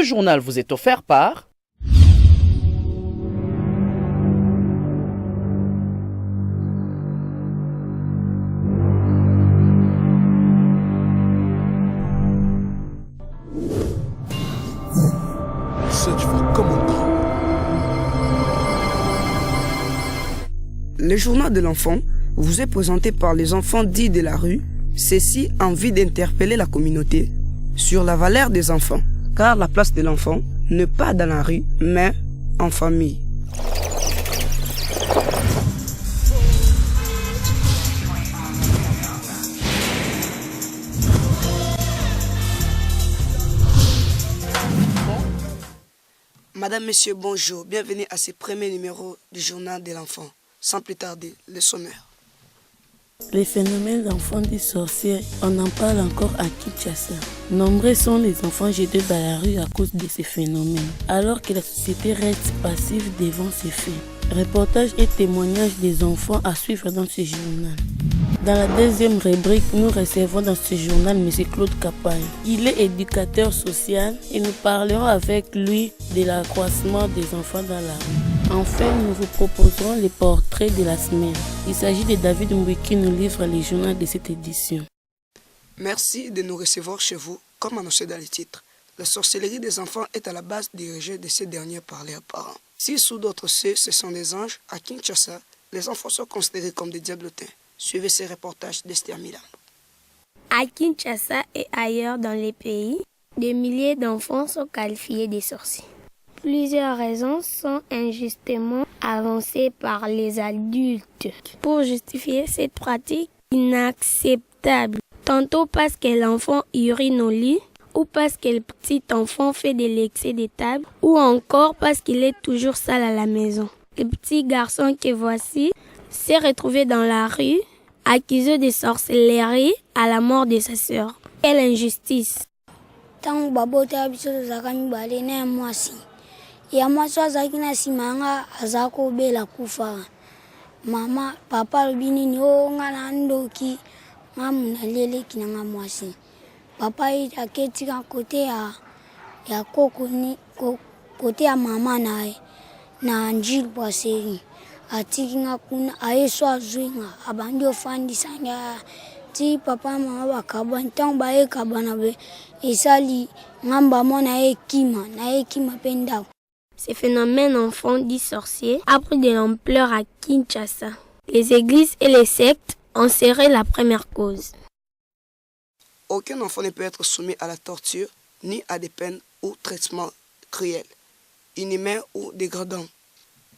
Ce journal vous est offert par... Le journal de l'enfant vous est présenté par les enfants dits de la rue. Ceci a envie d'interpeller la communauté sur la valeur des enfants, car la place de l'enfant n'est pas dans la rue, mais en famille. Madame, Monsieur, bonjour. Bienvenue à ce premier numéro du journal de l'enfant. Sans plus tarder, le sommaire. Les phénomènes d'enfants dits sorciers, on en parle encore à Kinshasa. Nombreux sont les enfants jetés dans la rue à cause de ces phénomènes, alors que la société reste passive devant ces faits. Reportages et témoignages des enfants à suivre dans ce journal. Dans la deuxième rubrique, nous recevons dans ce journal M. Claude Kapaye. Il est éducateur social et nous parlerons avec lui de l'accroissement des enfants dans la rue. Enfin, nous vous proposerons les portraits de la semaine. Il s'agit de David Mbouy qui nous livre les journaux de cette édition. Merci de nous recevoir chez vous, comme annoncé dans les titres. La sorcellerie des enfants est à la base du rejet de ces derniers par leurs parents. Si sous d'autres ce sont des anges, à Kinshasa, les enfants sont considérés comme des diablotins. Suivez ces reportages d'Esther Milam. À Kinshasa et ailleurs dans les pays, des milliers d'enfants sont qualifiés de sorciers. Plusieurs raisons sont injustement avancées par les adultes pour justifier cette pratique inacceptable. Tantôt parce que l'enfant urine au lit, ou parce que le petit enfant fait de l'excès de table, ou encore parce qu'il est toujours sale à la maison. Le petit garçon que voici s'est retrouvé dans la rue, accusé de sorcellerie à la mort de sa sœur. Quelle injustice! Tant babote abiso zakami bale na mwasi. Ya mwasi azaki na simanga azako bela kufa. Mama papa lobini ni o ngana ndoki ngamuna lele kinanga mwasi. Papa aketi ka kote ya koko ni kote ya mama na njil bwaseri. Atiki nga kuna ayeso azwinga abandi ofandi sanga ti papa mama bakabwa ntango baye kabana be esali ngamba mona ekima penda. Ce phénomène enfant dit sorcier a pris de l'ampleur à Kinshasa. Les églises et les sectes en seraient la première cause. Aucun enfant ne peut être soumis à la torture, ni à des peines ou traitements cruels, inhumains ou dégradants.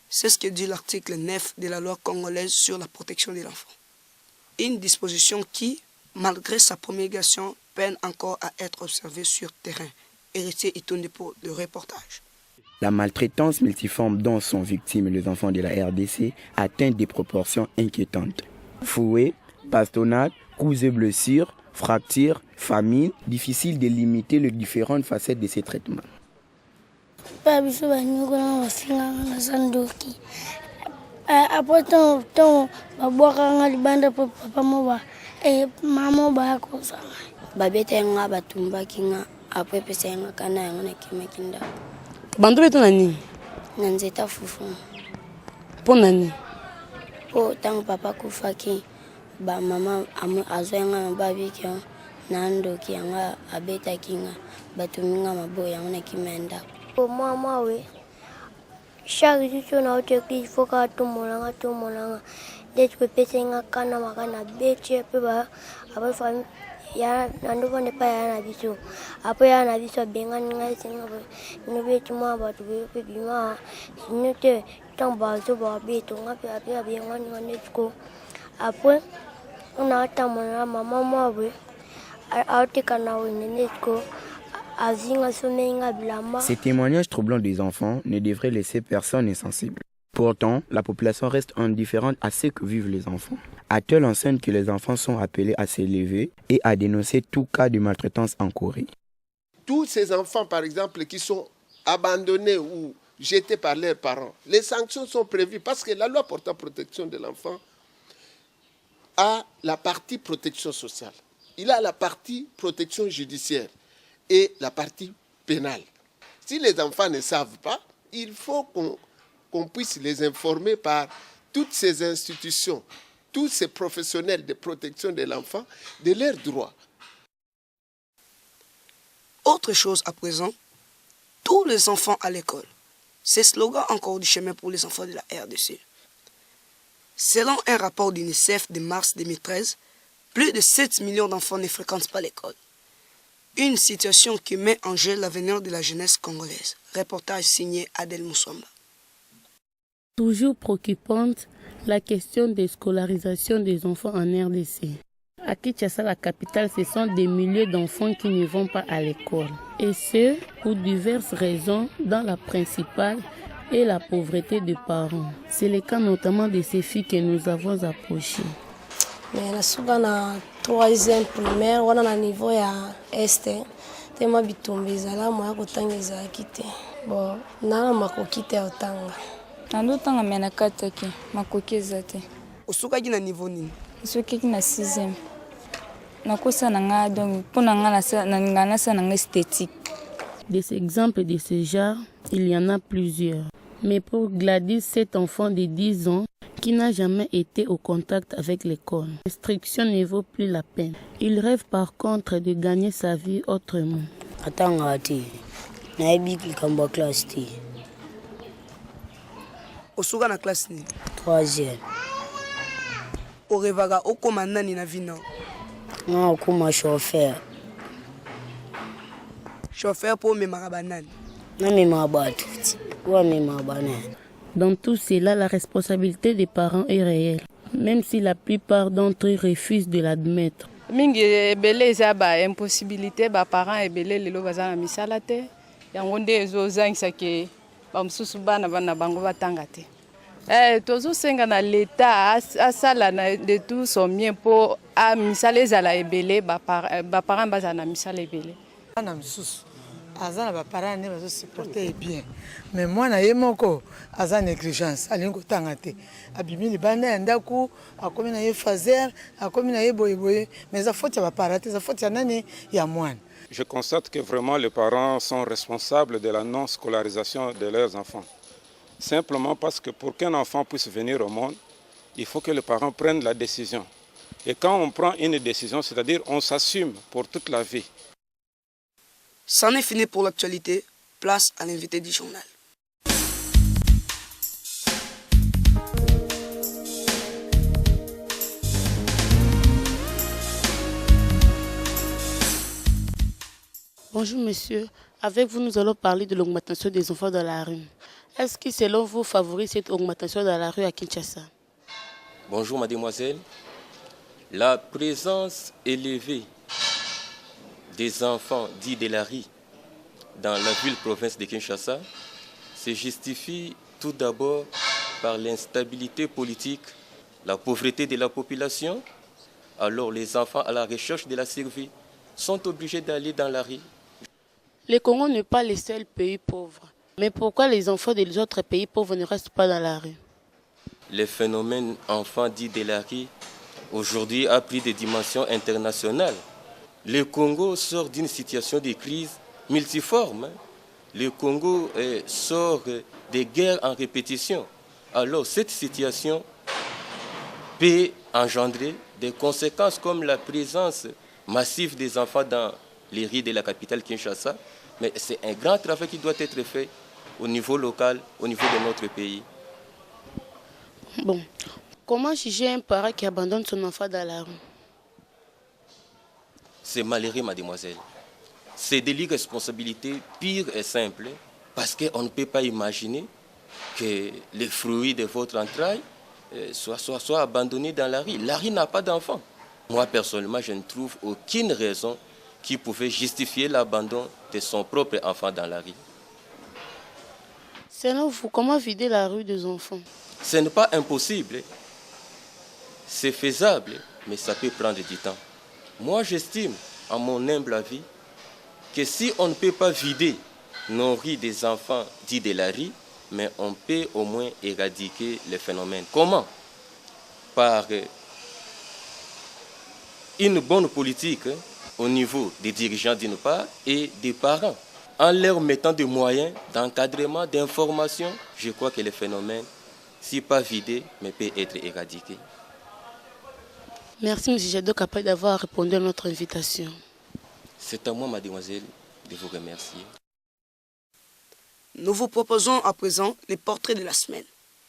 C'est ce que dit l'article 9 de la loi congolaise sur la protection de l'enfant. Une disposition qui, malgré sa promulgation, peine encore à être observée sur terrain. Héritier Itoundé pour le reportage. La maltraitance multiforme dont sont victimes les enfants de la RDC atteint des proportions inquiétantes. Fouets, bastonnades, coups et blessures, fractures, famine, difficile de limiter les différentes facettes de ces traitements. Après tant baboaka libanda papa moba et maman ba ko sa babeta nga batumba kinga après pesa nga kana nga kimakinda Bantu beto nani? nanzeta fufu Po nani? po tant papa kufaki ba mama azoyanga babi kyo nando kianga abeta kinga batuminga maboya nga kimenda po mama we chaque jour na autre il faut que tout mon d'être que pesa nga kana makana beche pe ba aba famille ya nando ne pas ya na biso après ya na biso benga nga singa no beche mo ba tu pe bima sinote tant ba zo ba beto nga pe après benga nga netko après on a tamona mama mo we autre kana we netko. Ces témoignages troublants des enfants ne devraient laisser personne insensible. Pourtant, la population reste indifférente à ce que vivent les enfants. À telle enseigne que les enfants sont appelés à s'élever et à dénoncer tout cas de maltraitance en Corée. Tous ces enfants, par exemple, qui sont abandonnés ou jetés par leurs parents, les sanctions sont prévues parce que la loi portant protection de l'enfant a la partie protection sociale. Il a la partie protection judiciaire et la partie pénale. Si les enfants ne savent pas, il faut qu'on puisse les informer par toutes ces institutions, tous ces professionnels de protection de l'enfant, de leurs droits. Autre chose à présent, tous les enfants à l'école. C'est slogan encore du chemin pour les enfants de la RDC. Selon un rapport d'UNICEF de mars 2013, plus de 7 millions d'enfants ne fréquentent pas l'école. Une situation qui met en jeu l'avenir de la jeunesse congolaise. Reportage signé Adèle Moussamba. Toujours préoccupante, la question des scolarisations des enfants en RDC. À Kinshasa, la capitale, ce sont des milliers d'enfants qui ne vont pas à l'école. Et ce, pour diverses raisons, dans la principale est la pauvreté des parents. C'est le cas notamment de ces filles que nous avons approchées. Mais la suga na 3e primaire, wana na niveau ya este, tema bitumbi zala moya kotanga ezalaki te. Bon, nana makoki te otanga. Nalotanga mena kataki, makoki eza te. Osukaki na niveau nini? Osukaki na 6e. Nakosa nanga donc pour nanga na esthétique. Des exemples de ce genre, il y en a plusieurs. Mais pour Gladys, cet enfant de 10 ans qui n'a jamais été au contact avec l'école, l'instruction ne vaut plus la peine. Il rêve par contre de gagner sa vie autrement. Attends, naebi kamba classe T. Osuka na classe ni? 3e. Orevaga okoma nani na vina? Non, okoma chauffeur. Chauffeur pour memaka banani? Na memaka bato. Wa memaka banani. Dans tout cela, la responsabilité des parents est réelle, même si la plupart d'entre eux refusent de l'admettre. Mingi ebele eza ba impossibilité ba parents ebele lelo baza na misala te yango nde ezozangisa ke ba mususu bana bango batanga te. Tozosenga na l'État asala de tout son mieux pour a misala ezala ebele ba parents baza na misala ebele. Ana mususu azana ba parents ne bazo supporter bien. Mais moi na yemoko azana négligence alingo tanga te. Abimi libanda ya ndaku akomi na ye fazer akomi na ye boyeboye mais za faute ya ba parents za faute ya nani ya mwana. Je constate que vraiment les parents sont responsables de la non-scolarisation de leurs enfants. Simplement parce que pour qu'un enfant puisse venir au monde, il faut que les parents prennent la décision. Et quand on prend une décision, c'est-à-dire on s'assume pour toute la vie. C'en est fini pour l'actualité. Place à l'invité du journal. Bonjour monsieur, avec vous nous allons parler de l'augmentation des enfants dans la rue. Est-ce que selon vous favorise cette augmentation dans la rue à Kinshasa? Bonjour mademoiselle. La présence élevée des enfants dits de la rue dans la ville-province de Kinshasa se justifie tout d'abord par l'instabilité politique, la pauvreté de la population. Alors les enfants à la recherche de la survie sont obligés d'aller dans la rue. Le Congo n'est pas le seul pays pauvre. Mais pourquoi les enfants des autres pays pauvres ne restent pas dans la rue? Le phénomène enfants dits de la rue aujourd'hui a pris des dimensions internationales. Le Congo sort d'une situation de crise multiforme. Le Congo sort des guerres en répétition. Alors cette situation peut engendrer des conséquences comme la présence massive des enfants dans les rues de la capitale Kinshasa. Mais c'est un grand travail qui doit être fait au niveau local, au niveau de notre pays. Bon, comment juger un parent qui abandonne son enfant dans la rue? C'est malheureux, mademoiselle. C'est de l'irresponsabilité pure et simple, parce qu'on ne peut pas imaginer que les fruits de votre entraille soient abandonnés dans la rue. La rue n'a pas d'enfants. Moi, personnellement, je ne trouve aucune raison qui pouvait justifier l'abandon de son propre enfant dans la rue. Selon vous, comment vider la rue des enfants? Ce n'est pas impossible. C'est faisable, mais ça peut prendre du temps. Moi, j'estime, à mon humble avis, que si on ne peut pas vider nos rues des enfants dits de la rue, mais on peut au moins éradiquer le phénomène. Comment? Par une bonne politique au niveau des dirigeants d'une part et des parents. en leur mettant des moyens d'encadrement, d'information, je crois que le phénomène, si pas vidé, mais peut être éradiqué. Merci, M. Jadot Kapay, d'avoir répondu à notre invitation. C'est à moi, mademoiselle, de vous remercier. Nous vous proposons à présent les portraits de la semaine.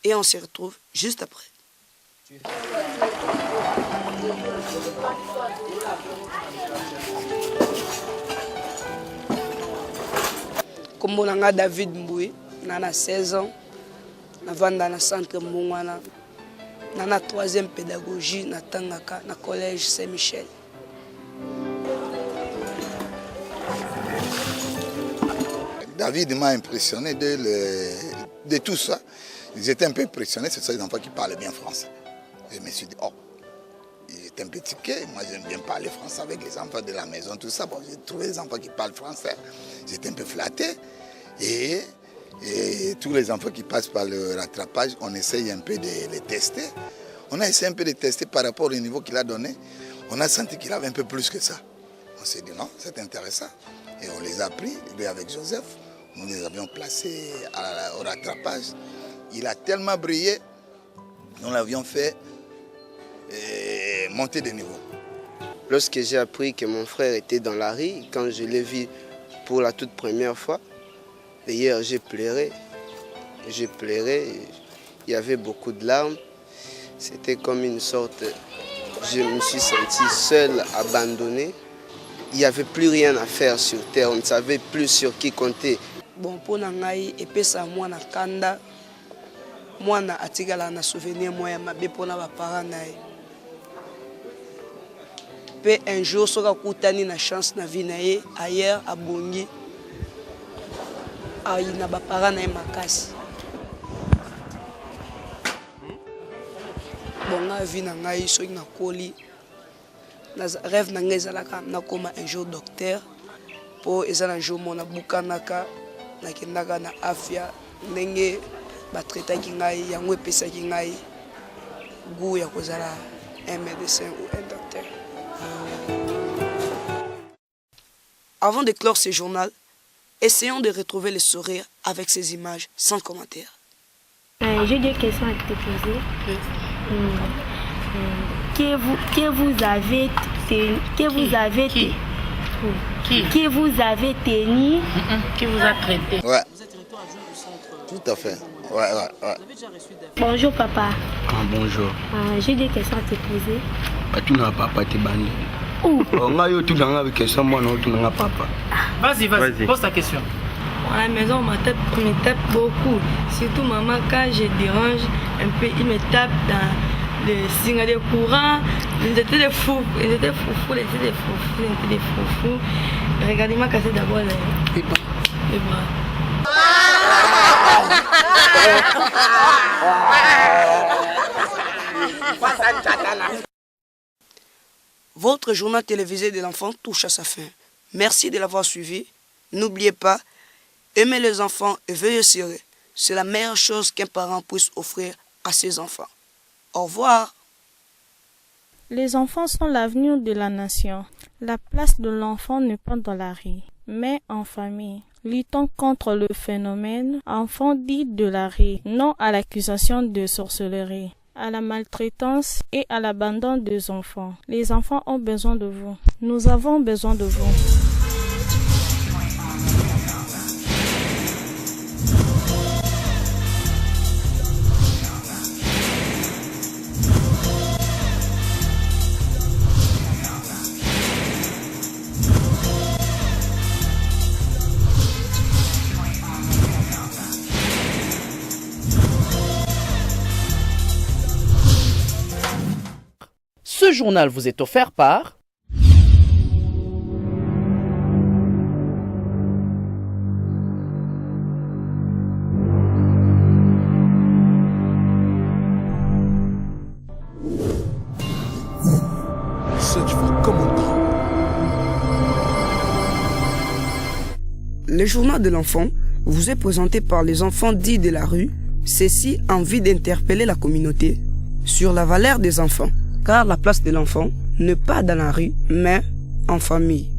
Et on se retrouve juste après. Comme on a David Mboué, nana 16 ans, navanda na centre Mungwana, nana 3e pédagogie na Tangaka na collège Saint-Michel. David m'a impressionné de tout ça. J'étais un peu impressionné, c'est ça les enfants qui parlent bien français. Je me suis dit, oh, il est un petit quai, moi j'aime bien parler français avec les enfants de la maison, tout ça. Bon, j'ai trouvé des enfants qui parlent français, j'étais un peu flatté. Et tous les enfants qui passent par le rattrapage, on essaye un peu de les tester. On a essayé un peu de tester par rapport au niveau qu'il a donné. On a senti qu'il avait un peu plus que ça. On s'est dit non, c'est intéressant. Et on les a pris, lui avec Joseph, nous les avions placés au rattrapage. Il a tellement brillé, nous l'avions fait monter de niveau. Lorsque j'ai appris que mon frère était dans la rue, quand je l'ai vu pour la toute première fois, d'ailleurs j'ai pleuré. J'ai pleuré, il y avait beaucoup de larmes. C'était comme une sorte... Je me suis senti seul, abandonné. Il n'y avait plus rien à faire sur terre, on ne savait plus sur qui compter. Bon, pour Nangaï, et puis ça, moi, na Kanda, moi, na atigala na souvenir, moi, ma bé pour na parents. Puis un jour, so ka kutani na chance na vie na ye, ailleurs à Bongi, a na ba parents na makasi. Bon, na vie na ngai so na koli. Rêve na ngai zalaka na koma un jour docteur pour ezala jour mona bukanaka na kendaka na afya ndenge batretaki ngai yango epesaki ngai goût ya kozala un médecin ou un docteur. Avant de clore ce journal, essayons de retrouver le sourire avec ces images sans commentaire. J'ai des questions à te poser. Que vous avez tenu, qui vous a traité. Qui vous a traité. Ouais. Tout à fait. Ouais. Bonjour papa. Bonjour. J'ai des questions à te poser. Tu n'as pas papa, tu es bandé. Vas-y, pose ta question. À la maison, on me tape beaucoup. Surtout maman, quand je dérange un peu, il me tape dans le signe de courant. Ils étaient des fous. Regardez-moi casser d'abord les bras. Votre journal télévisé de l'enfant touche à sa fin. Merci de l'avoir suivi. N'oubliez pas, aimez les enfants et veillez sur eux. C'est la meilleure chose qu'un parent puisse offrir à ses enfants. Au revoir. Les enfants sont l'avenir de la nation. La place de l'enfant n'est pas dans la rue, mais en famille. Luttons contre le phénomène enfant dit de la rue, non à l'accusation de sorcellerie, à la maltraitance et à l'abandon des enfants. Les enfants ont besoin de vous. Nous avons besoin de vous. Ce journal vous est offert par Le journal de l'enfant vous est présenté par les enfants dits de la rue. Ceci a envie d'interpeller la communauté sur la valeur des enfants, car la place de l'enfant n'est pas dans la rue, mais en famille.